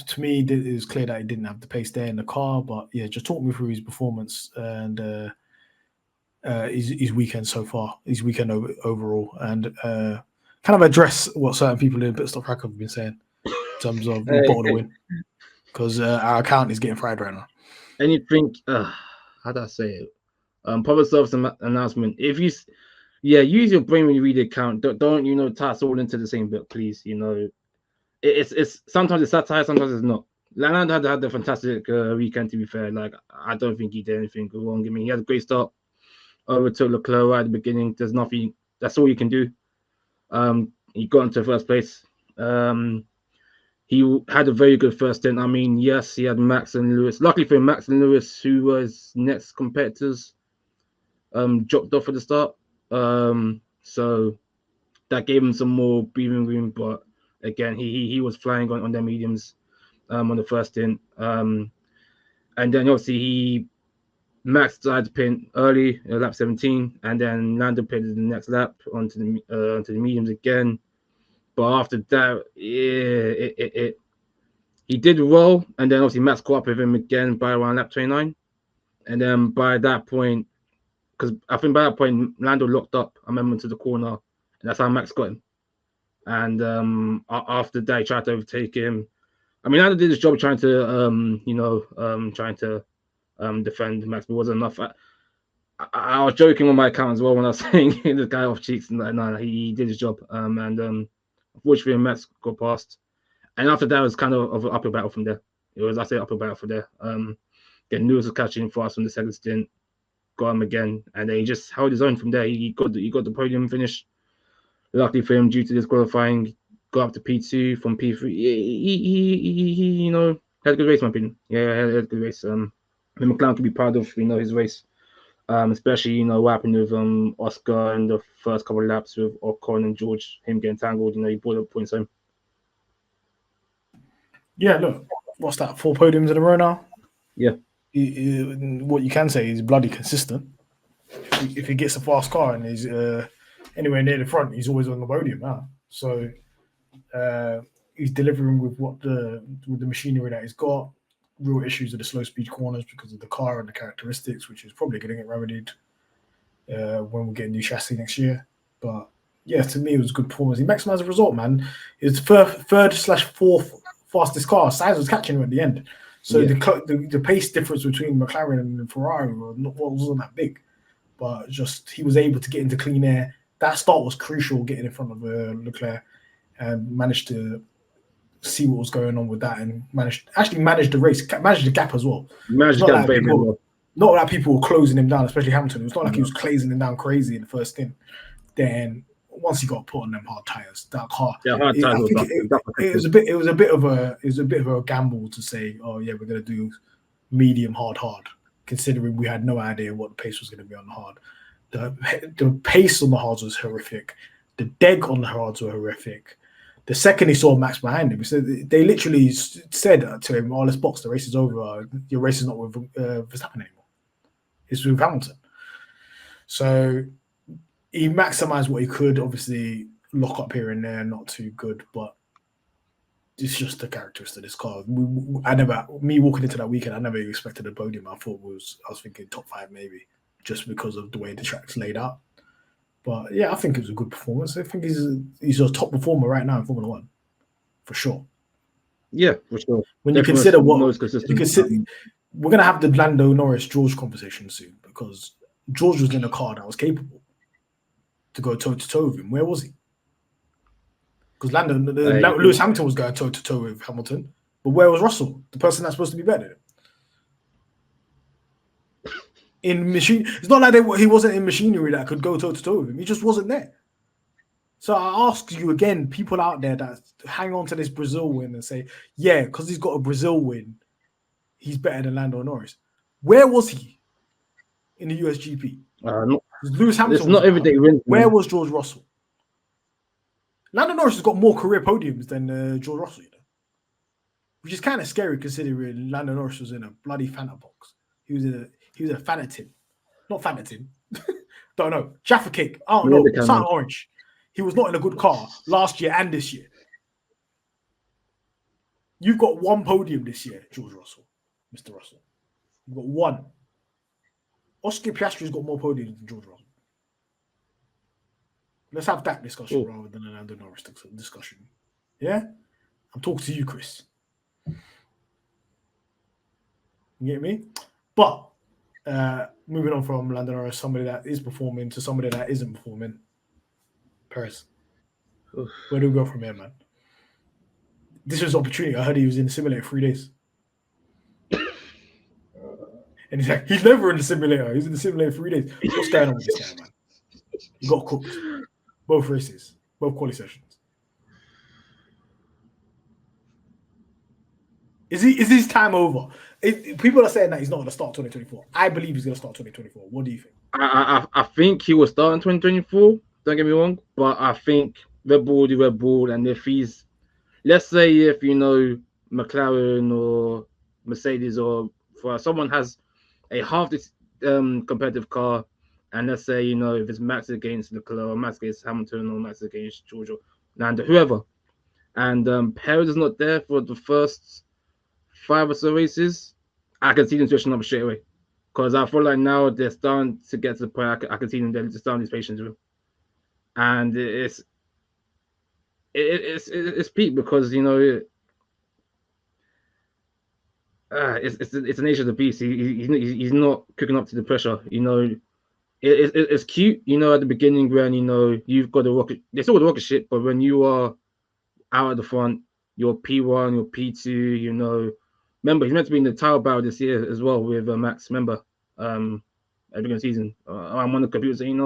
To me, it was clear that he didn't have the pace there in the car. But yeah, just talk me through his performance and his weekend so far, his weekend overall, and kind of address what certain people in Pitstop Fracas have been saying in terms of bottle to win, because our account is getting fried right now. And you think, how do I say it? Public service announcement. If you, use your brain when you read the account. Don't toss all into the same book, please. It's sometimes it's satire, sometimes it's not. Lando had a fantastic weekend. To be fair, like I don't think he did anything wrong. I mean, he had a great start. Overtook Leclerc right at the beginning. There's nothing. That's all you can do. He got into first place. He had a very good first stint. I mean, yes, he had Max and Lewis. Luckily for him, Max and Lewis, who was next competitors, dropped off at the start. So that gave him some more breathing room. But again, he was flying on their mediums on the first stint. And then obviously Max decided to pin early, lap 17, and then Lando pinned the next lap onto the mediums again. But after that, he did well, and then obviously Max caught up with him again by around lap 29. And then by that point, because I think by that point Lando locked up, I remember, to the corner, and that's how Max got him. And after that, he tried to overtake him. I mean, Lando did his job trying to, defend Max, but it wasn't enough. I was joking on my account as well when I was saying the guy off cheeks, and no, he did his job. Unfortunately, Max got past, and after that, it was kind of an uphill battle from there. It was, I say, uphill battle from there. Then Lewis was catching him fast from the second stint, got him again, and then he just held his own from there. He got the podium finish. Luckily for him, due to disqualifying, got up to P2 from P3. He had a good race, in my opinion. Yeah, had a good race. McLaren can be proud of his race. Especially what happened with Oscar in the first couple of laps with Ocon and George, him getting tangled. He brought up points home. Yeah, look, what's that? 4 podiums in a row now. Yeah. What you can say is bloody consistent. If he gets a fast car and he's anywhere near the front, he's always on the podium now. So he's delivering with the machinery that he's got. Real issues with the slow speed corners because of the car and the characteristics, which is probably going to get remedied when we get a new chassis next year. But yeah, to me, it was a good performance. He maximized the result, man. It was third/4th fastest car. Sainz was catching him at the end. So the pace difference between McLaren and Ferrari wasn't that big. But just he was able to get into clean air. That start was crucial, getting in front of Leclerc, and managed to see what was going on with that, and managed the race, managed the gap as well. Not that people were closing him down, especially Hamilton. It was not like he was closing him down crazy in the first stint. Then once he got put on them hard tires, that car, it was a bit of a gamble to say, oh yeah, we're gonna do medium hard, considering we had no idea what the pace was going to be on the hard. The pace on the hards was horrific. The deg on the hards were horrific. The second he saw Max behind him, they literally said to him, "Oh, let's box. The race is over. Your race is not with Verstappen anymore. It's with Hamilton." So he maximized what he could. Obviously, lock up here and there, not too good, but it's just the characteristics of this car. Me walking into that weekend, I never expected a podium. I was thinking top 5 maybe, just because of the way the track's laid out. But yeah, I think it was a good performance. I think he's a top performer right now in Formula 1, for sure. Yeah, for sure. When you Definitely consider most consistent. we're gonna have the Lando Norris George conversation soon because George was in a car that was capable to go toe to toe with him. Where was he? Because Lewis Hamilton was going toe to toe with Hamilton, but where was Russell, the person that's supposed to be better? In machine, it's not like he wasn't in machinery that could go toe to toe with him. He just wasn't there. So I ask you again, people out there that hang on to this Brazil win and say, yeah, because he's got a Brazil win, he's better than Lando Norris. Where was he in the USGP? Lewis Hamilton. It's not everyday wins. Where was George Russell? Lando Norris has got more career podiums than George Russell, which is kind of scary considering Lando Norris was in a bloody Fanta box. He was a Fanatin, not Fanatin. Don't know. Jaffa cake. I don't know. Something orange. He was not in a good car last year and this year. You've got one podium this year, George Russell, Mr. Russell. You've got one. Oscar Piastri's got more podiums than George Russell. Let's have that discussion rather than a Lando Norris discussion. Yeah? I'm talking to you, Chris. You get me? But moving on from Lando Norris, somebody that is performing to somebody that isn't performing, Perez. Where do we go from here, man? This was an opportunity. I heard he was in the simulator 3 days. And he's like, he's never in the simulator. He's in the simulator 3 days. What's going on with this guy, man? He got cooked. Both races, both quali sessions. Is his time over? People are saying that he's not going to start 2024. I believe he's going to start 2024. What do you think? I think he will start in 2024. Don't get me wrong, but I think Red Bull, and if he's, let's say, if McLaren or Mercedes or for someone has a half this competitive car, and let's say if it's Max against Leclerc, or Max against Hamilton, or Max against George or Lando, whoever, and Perez is not there for the first 5 or so races, I can see them switching up straight away. Because I feel like now they're starting to get to the point I can see them they're starting these patience with him. And it's peak because it's the nature of the beast. He's not cooking up to the pressure. It's cute. At the beginning when you've got the rocket. They still got the rocket ship, but when you are out at the front, you're P1, you're P2. Remember, he's meant to be in the title battle this year as well with Max. Remember, at the beginning of the season, I'm on the computer saying,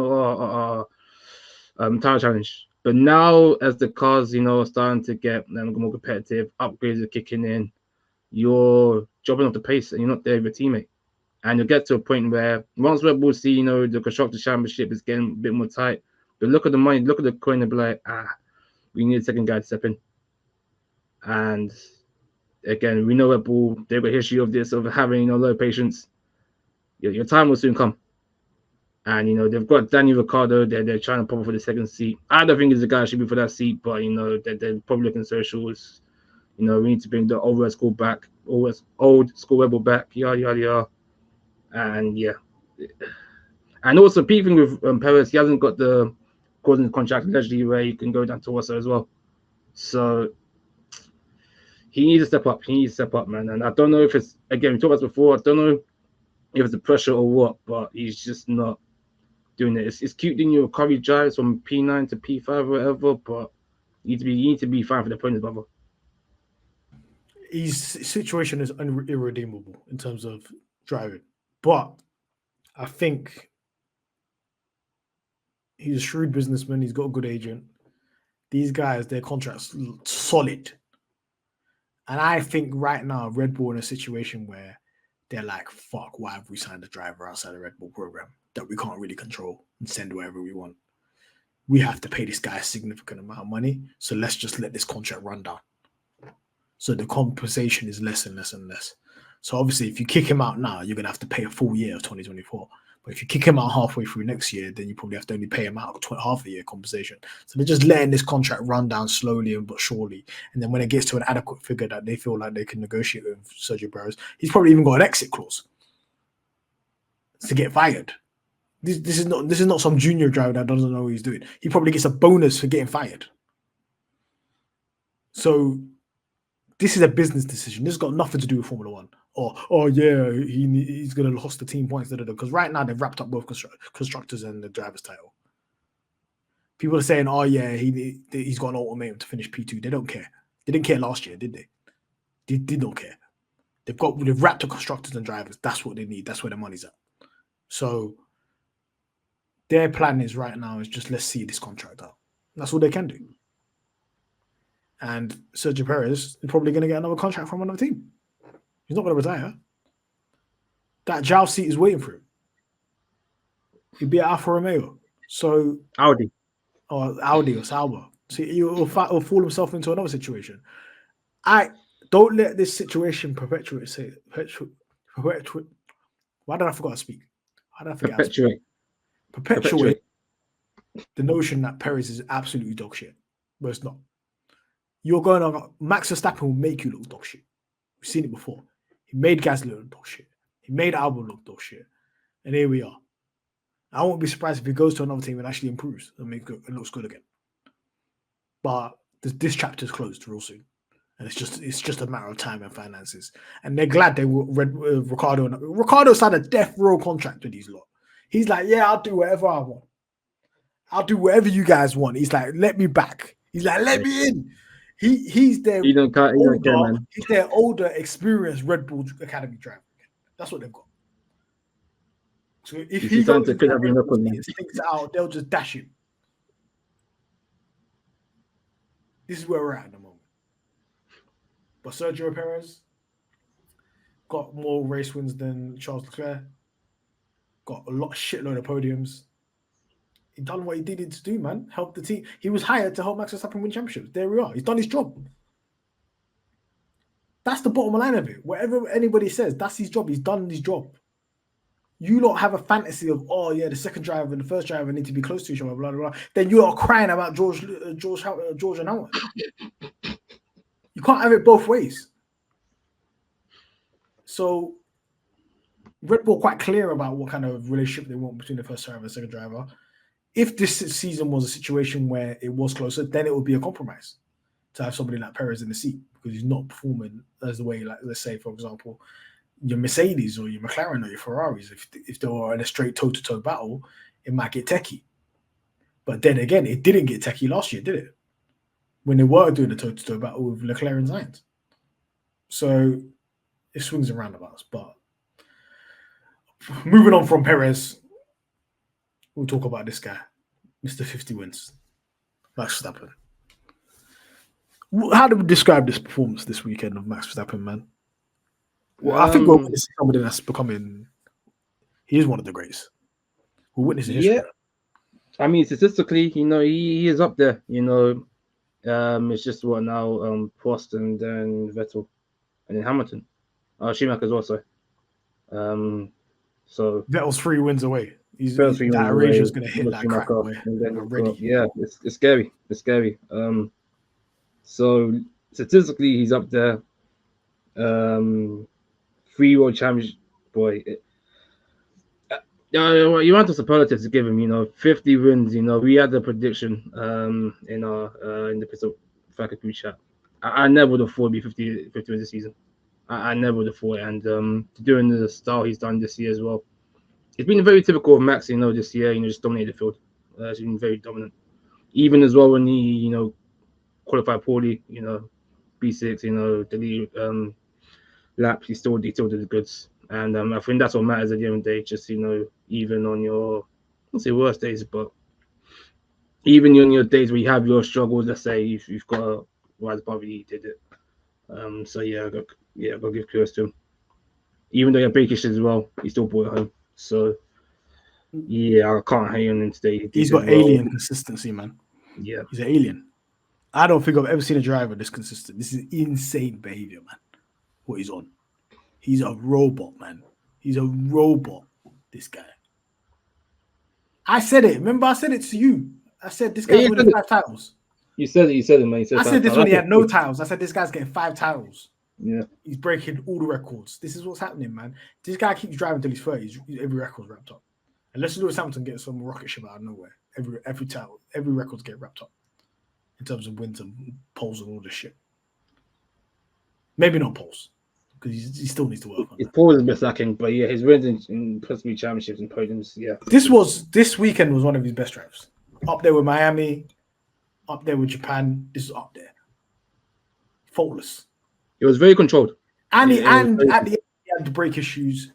title challenge. But now, as the cars, are starting to get more competitive, upgrades are kicking in, you're dropping off the pace and you're not there with your teammate. And you'll get to a point where once Red Bull see, the Constructor Championship is getting a bit more tight, they look at the money, look at the coin and be like, we need a second guy to step in. And again, we know Red Bull, they've got a history of this, of having low patience. Your time will soon come. And they've got Danny Ricciardo, they're trying to pop for the second seat. I don't think he's the guy who should be for that seat, but they're probably looking socials. We need to bring the old school back, old school Red Bull back, yada yada yada. And yeah. And also peeping with Perez, he hasn't got the causing contract allegedly where he can go down to Warsaw as well. So he needs to step up. He needs to step up, man. And I don't know if it's, again, we talked about this before, I don't know if it's the pressure or what, but he's just not doing it. It's cute doing your recovery drives from P9 to P5 or whatever, but you need to be fine for the opponent's brother. His situation is irredeemable in terms of driving. But I think he's a shrewd businessman. He's got a good agent. These guys, their contracts solid. And I think right now, Red Bull in a situation where they're like, fuck, why have we signed a driver outside the Red Bull program that we can't really control and send wherever we want? We have to pay this guy a significant amount of money. So let's just let this contract run down. So the compensation is less and less and less. So obviously, if you kick him out now, you're going to have to pay a full year of 2024. But if you kick him out halfway through next year, then you probably have to only pay him out half a year compensation. So they're just letting this contract run down slowly but surely. And then when it gets to an adequate figure that they feel like they can negotiate with Sergio Perez, he's probably even got an exit clause to get fired. This is not some junior driver that doesn't know what he's doing. He probably gets a bonus for getting fired. So this is a business decision. This has got nothing to do with Formula One. Or, oh yeah, he's going to lost the team points. Because right now they've wrapped up both constructors and the driver's title. People are saying, oh yeah, he's got an ultimatum to finish P2. They don't care. They didn't care last year, did they? They did not care. They've wrapped up constructors and drivers. That's what they need. That's where the money's at. So their plan is right now is just let's see this contract out. That's all they can do. And Sergio Perez is probably going to get another contract from another team. He's not going to retire. That joust seat is waiting for him. He'd be at Alfa Romeo. So Audi or Sauber. So he'll fall himself into another situation. I don't let this situation perpetuate. Why did I forget to speak? Why did I forget? Perpetuate the notion that Perez is absolutely dog shit, but it's not. You're going on. Max Verstappen will make you look dog shit. We've seen it before. He made Gasly look dog shit. He made Albon look dog shit. And here we are. I won't be surprised if he goes to another team and actually improves and it looks good again. But this chapter's closed real soon. And it's just a matter of time and finances. And they're glad they read Ricardo. Ricardo signed a death row contract with these lot. He's like, yeah, I'll do whatever I want. I'll do whatever you guys want. He's like, let me back. He's like, let me in. He's their he's their older, experienced Red Bull Academy driver. That's what they've got. So if he goes to things out, they'll just dash him. This is where we're at the moment. But Sergio Perez got more race wins than Charles Leclerc. Got a shitload of podiums. He done what he needed to do, man. Help the team. He was hired to help Max Verstappen win championships. There we are. He's done his job. That's the bottom line of it. Whatever anybody says, that's his job. He's done his job. You lot have a fantasy of, oh yeah, the second driver and the first driver need to be close to each other, blah, blah, blah. Then you are crying about George and Howard. You can't have it both ways. So Red Bull quite clear about what kind of relationship they want between the first driver and the second driver. If this season was a situation where it was closer, then it would be a compromise to have somebody like Perez in the seat because he's not performing as the way, like, let's say, for example, your Mercedes or your McLaren or your Ferraris. If they were in a straight toe-to-toe battle, it might get techie. But then again, it didn't get techie last year, did it? When they were doing a toe-to-toe battle with Leclerc and Sainz. So it swings and roundabouts. But moving on from Perez, we'll talk about this guy, Mr. 50 wins, Max Verstappen. How do we describe this performance this weekend of Max Verstappen, man? Well, I think we're witnessing somebody that's becoming. He is one of the greats. We're witnessing history. Yeah, I mean, statistically, he is up there. It's just what now, Prost and then Vettel, and then Hamilton, Schumacher's also. So Vettel's 3 wins away. That Arasia's going to hit that crack away. Yeah, it's scary. It's scary. So statistically, he's up there. 3 world champions, boy. You want the superlatives to give him, 50 wins. We had the prediction in the Pitstop Fracas group chat. I never would have thought it'd be 50 wins this season. I never would have thought it. And doing the style he's done this year as well. It's been very typical of Max, this year, just dominated the field. He's been very dominant. Even as well when he, qualified poorly, B6, the lead lap, he still did the goods. And I think that's what matters at the end of the day. Just, even on your, let's say worst days, but even on your days where you have your struggles, let's say you've got to rise above it, he did it. So yeah, I got to give kudos to him. Even though you're breakish as well, he still brought it home. So yeah, I can't hate on him today. He's got alien consistency, man. Yeah, he's an alien. I don't think I've ever seen a driver this consistent. This is insane behavior, man. What he's on. He's a robot, man. He's a robot, this guy. I said it. Remember, I said it to you. I said this guy's winning 5 titles. You said it, man. I said this when he had no titles. I said this guy's getting 5 titles. Yeah. He's breaking all the records. This is what's happening, man. This guy keeps driving till he's 30. Every record's wrapped up. Unless Lewis Hamilton gets some rocket ship out of nowhere. Every title, every record's get wrapped up in terms of wins and poles and all this shit. Maybe not poles, because he still needs to work on His that. pole is a bit lacking, but yeah, his wins in possibly championships and podiums. Yeah, This weekend was one of his best drives. Up there with Miami, up there with Japan. This is up there. Faultless. it was very controlled. And at the end, he had the brake issues,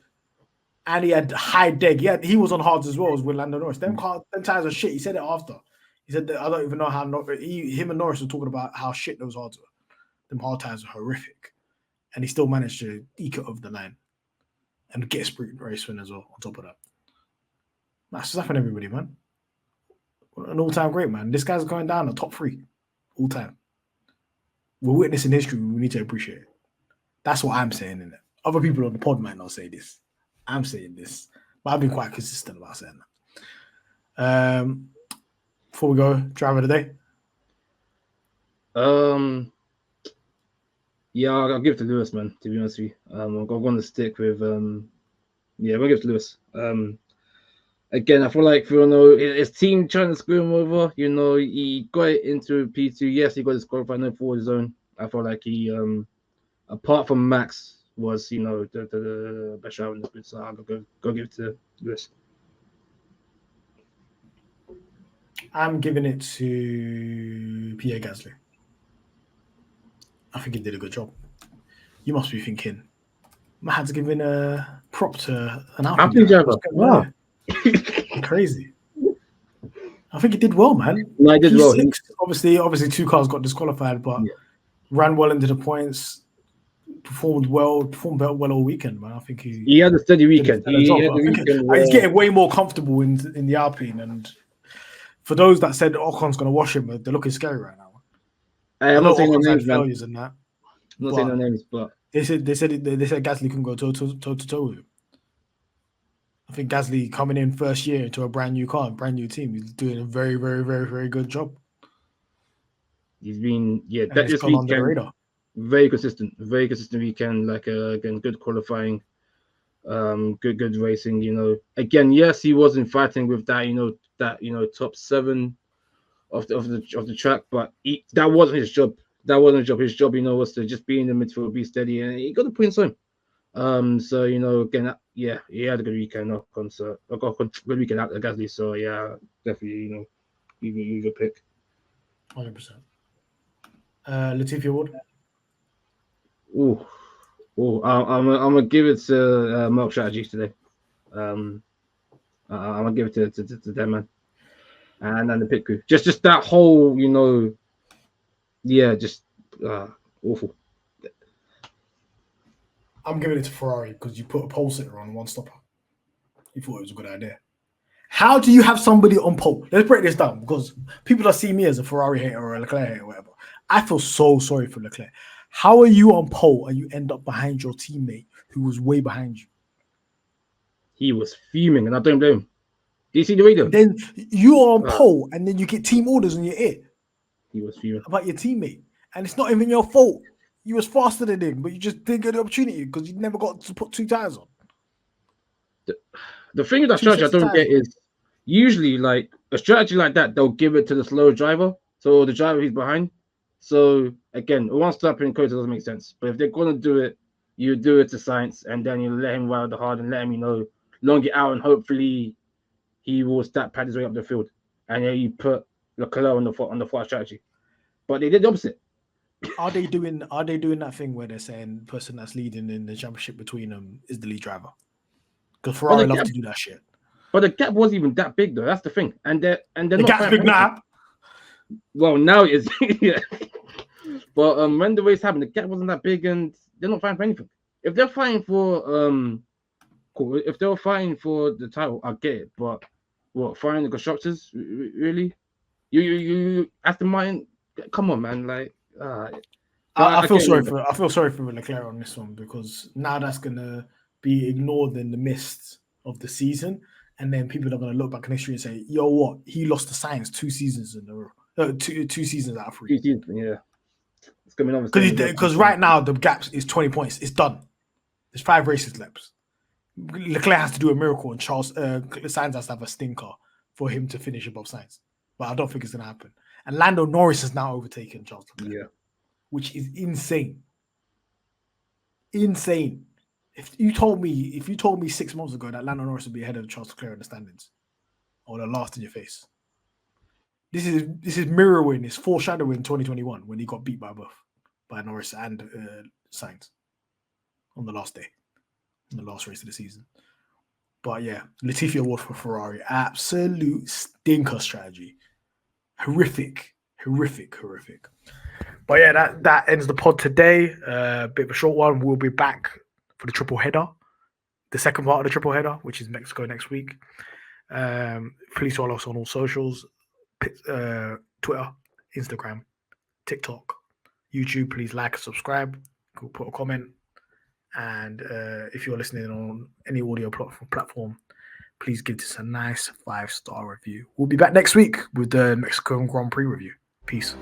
and he had high deg. He was on hards as well as with Lando Norris. Them tires are shit. He said it after. He said that I don't even know how him and Norris were talking about how shit those hards were. Them hard tires are horrific, and he still managed to eke it over the line and get a sprint race win as well. On top of that, that's happened, everybody, man. An all-time great, man. This guy's going down the top 3 all time. We're witnessing history. We need to appreciate it. That's what I'm saying in it. Other people on the pod might not say this. I'm saying this, but I've been quite consistent about saying that. Before we go, driver of the day. Yeah, I'll give it to Lewis, man. To be honest with you, I'm going to stick with we'll give it to Lewis. Again, I feel like his team trying to screw him over. He got it into P2. Yes, he got disqualified no forward zone. I feel like he, apart from Max, was the best driver in the grid. So I'll go give it to Lewis. I'm giving it to Pierre Gasly. I think he did a good job. You must be thinking, Mahad's giving a prop to an Alpine driver. Wow. Crazy. I think he did well, man. No, he did well. Obviously, 2 cars got disqualified, but ran well into the points. Performed well all weekend, man. I think he had a steady weekend. He's getting way more comfortable in the Alpine, and for those that said Ocon's going to wash him, they're looking scary right now. I'm not saying no names, man. In that. I'm not saying no names, but they said Gasly couldn't go toe to toe with him. I think Gasly coming in first year into a brand new car, brand new team, he's doing a very, very, very, very good job. He's been this weekend very consistent weekend. Like again, good qualifying, good racing. Again, yes, he wasn't fighting with that top 7 of the track, but that wasn't his job. His job, was to just be in the midfield, be steady, and he got the points on. So again, he had a good weekend. I got a good weekend out of Gasly. So yeah, definitely, you your pick. 100%. Latifi Award. I'm gonna give it to Mark Strategy today. I'm gonna give it to them, man, and then the pit crew. Just that whole, just awful. I'm giving it to Ferrari because you put a pole sitter on one stopper. You thought it was a good idea. How do you have somebody on pole? Let's break this down because people that see me as a Ferrari hater or a Leclerc hater or whatever, I feel so sorry for Leclerc. How are you on pole and you end up behind your teammate who was way behind you? He was fuming, and I don't blame him. Do you see the radio? Then you're on pole, and then you get team orders in your ear. He was fuming about your teammate, and it's not even your fault. You was faster than him, but you just didn't get the opportunity because you never got to put 2 tires on. The thing with that strategy I don't get is usually like a strategy like that, they'll give it to the slow driver, so the driver who's behind. So again, one stop in quota doesn't make sense. But if they're gonna do it, you do it to science, and then you let him ride the hard and let him, long it out, and hopefully he will start pad his way up the field. And then you put Leclerc on the far strategy. But they did the opposite. Are they doing that thing where they're saying the person that's leading in the championship between them is the lead driver? Because Ferrari love to do that shit. But the gap wasn't even that big though. That's the thing. And they're the gap's big now. Well, now it is. Yeah. But when the race happened, the gap wasn't that big, and they're not fighting for anything. If they're fighting for if they were fighting for the title, I get it. But what, fighting the constructors? Really? You Aston Martin? Come on, man! Like, I feel sorry for Leclerc on this one because now that's gonna be ignored in the mist of the season, and then people are gonna look back in history and say, "Yo, what? He lost to Sainz 2 seasons in a row, two seasons out of 3." 2 seasons, yeah. It's coming on because right now the gap is 20 points. It's done. There's 5 races left. Leclerc has to do a miracle, and Sainz has to have a stinker for him to finish above Sainz. But I don't think it's gonna happen. And Lando Norris has now overtaken Charles Leclerc, which is insane. Insane. If you told me 6 months ago that Lando Norris would be ahead of Charles Leclerc in the standings, I would have laughed in your face. This is mirroring, it's foreshadowing 2021 when he got beat by both, by Norris and Sainz on the last day, in the last race of the season. But yeah, Latifi Award for Ferrari. Absolute stinker strategy. Horrific. But yeah, that ends the pod today. Bit of a short one. We'll be back for the triple header, the second part of the triple header, which is Mexico next week. Please follow us on all socials, Twitter, Instagram, TikTok, YouTube. Please like and subscribe. Go put a comment. And if you're listening on any audio platform, please give this a nice 5-star review. We'll be back next week with the Mexican Grand Prix review. Peace.